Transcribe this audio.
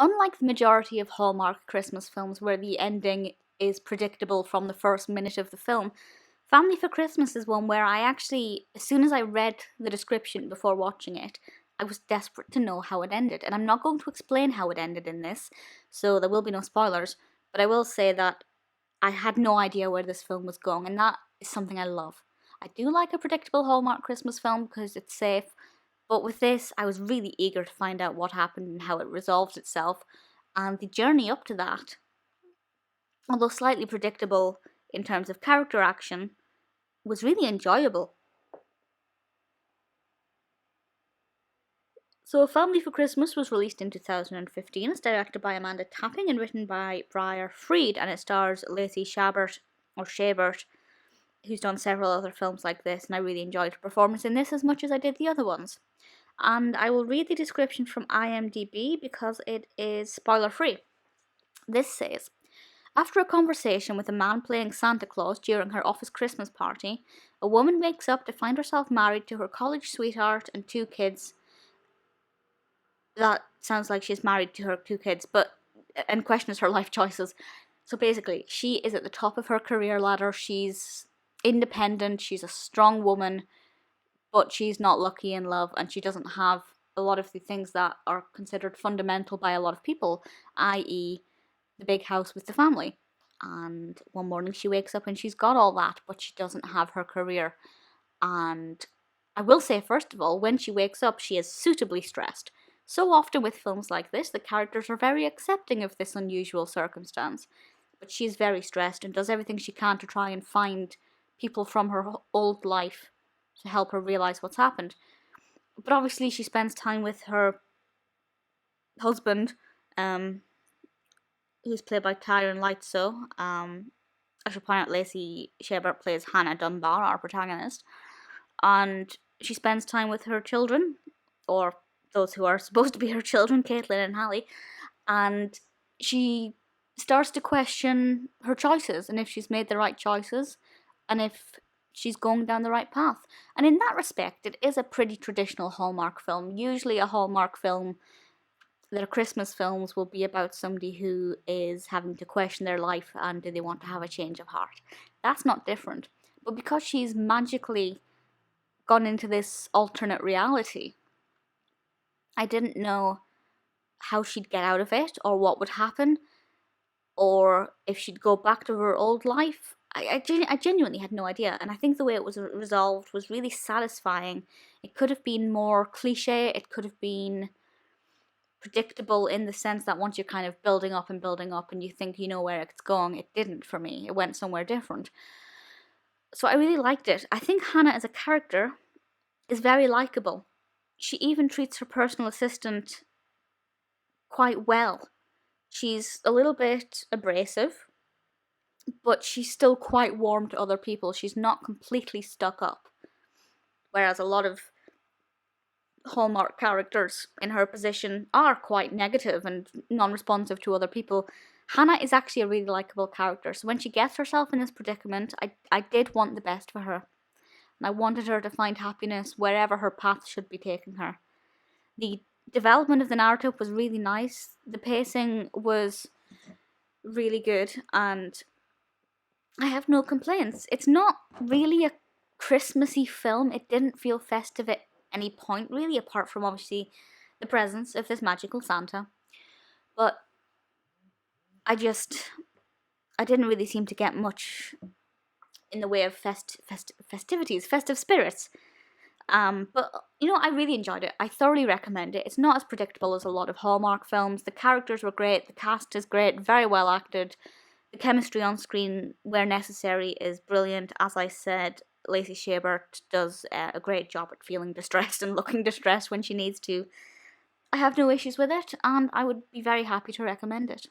Unlike the majority of Hallmark Christmas films where the ending is predictable from the first minute of the film, Family for Christmas is one where I actually, as soon as I read the description before watching it, I was desperate to know how it ended. And I'm not going to explain how it ended in this, so there will be no spoilers, but I will say that I had no idea where this film was going, and that is something I love. I do like a predictable Hallmark Christmas film because it's safe, but with this, I was really eager to find out what happened and how it resolved itself, and the journey up to that, although slightly predictable in terms of character action, was really enjoyable. So, Family for Christmas was released in 2015. It's directed by Amanda Tapping and written by Bryar Freed, and it stars Lacey Chabert, who's done several other films like this, and I really enjoyed her performance in this as much as I did the other ones. And I will read the description from IMDb because it is spoiler-free. This says, after a conversation with a man playing Santa Claus during her office Christmas party, a woman wakes up to find herself married to her college sweetheart and 2 kids. That sounds like she's married to her 2 kids, and questions her life choices. So basically, she is at the top of her career ladder. She's independent, she's a strong woman, but she's not lucky in love, and she doesn't have a lot of the things that are considered fundamental by a lot of people, i.e. the big house with the family. And one morning she wakes up and she's got all that, but she doesn't have her career. And I will say, first of all, when she wakes up, she is suitably stressed. So often with films like this, the characters are very accepting of this unusual circumstance. But she's very stressed and does everything she can to try and find people from her old life to help her realize what's happened. But obviously she spends time with her husband, who's played by Tyron Leitso. I should point out Lacey Chabert plays Hanna Dunbar, our protagonist. And she spends time with her children, or those who are supposed to be her children, Caitlin and Hallie, and she starts to question her choices and if she's made the right choices and if she's going down the right path. And in that respect, it is a pretty traditional Hallmark film. Usually a Hallmark film, their Christmas films, will be about somebody who is having to question their life and do they want to have a change of heart. That's not different. But because she's magically gone into this alternate reality, I didn't know how she'd get out of it or what would happen or if she'd go back to her old life. I genuinely had no idea, and I think the way it was resolved was really satisfying. It could have been more cliche, it could have been predictable in the sense that once you're kind of building up and you think you know where it's going, it didn't for me. It went somewhere different. So I really liked it. I think Hanna as a character is very likable. She even treats her personal assistant quite well. She's a little bit abrasive, but she's still quite warm to other people. She's not completely stuck up. Whereas a lot of Hallmark characters in her position are quite negative and non-responsive to other people. Hanna is actually a really likable character, so when she gets herself in this predicament, I did want the best for her. And I wanted her to find happiness wherever her path should be taking her. The development of the narrative was really nice. The pacing was really good, and I have no complaints. It's not really a Christmassy film. It didn't feel festive at any point, really, apart from obviously the presence of this magical Santa. But I didn't really seem to get much in the way of festivities, festive spirits. But, I really enjoyed it. I thoroughly recommend it. It's not as predictable as a lot of Hallmark films. The characters were great. The cast is great. Very well acted. The chemistry on screen, where necessary, is brilliant. As I said, Lacey Chabert does a great job at feeling distressed and looking distressed when she needs to. I have no issues with it, and I would be very happy to recommend it.